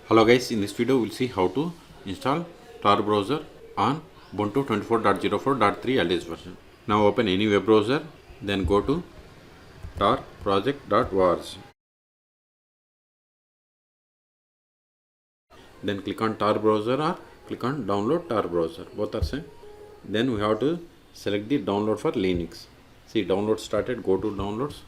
Hello guys, in this video we'll see how to install Tor Browser on Ubuntu 24.04.3 LTS version. Now open any web browser, then go to torproject.org. Then click on Tor Browser or click on download Tor Browser. Both are same. Then we have to select the download for Linux. See, download started, go to downloads.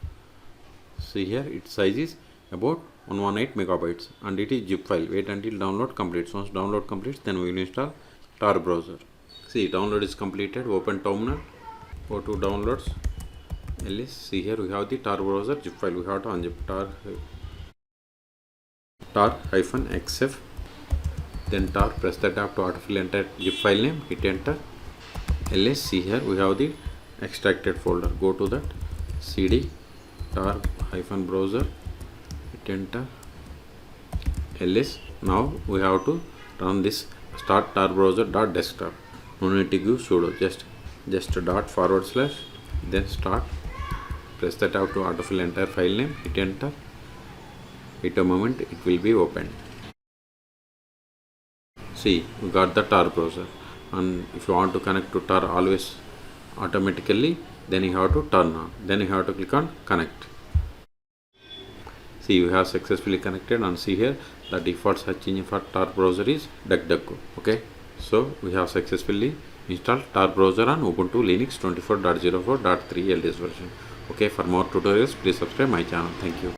See here, its size is about 118 megabytes and it is zip file. Wait until download completes. Once download completes, then we will install Tor Browser. See, download is completed. Open terminal, go to downloads, ls. See here we have the Tor Browser zip file. We have to unzip tar-xf, then tar, press the tab to autofill, enter zip file name, hit enter, ls. See here we have the extracted folder. Go to that, cd tar-browser, hit enter, ls. Now we have to run this start tar browser dot desktop. No need to give sudo, just dot / then start, press the tab to autofill, enter file name, hit enter. Wait a moment, it will be opened. See, we got the Tor browser, and if you want to connect to Tor always automatically, then you have to turn on, then you have to click on connect. See, we have successfully connected, and see here the default search engine for Tor browser is DuckDuckGo. Okay, so we have successfully installed Tor browser on Ubuntu Linux 24.04.3 LTS version. Okay, for more tutorials please subscribe my channel. Thank you.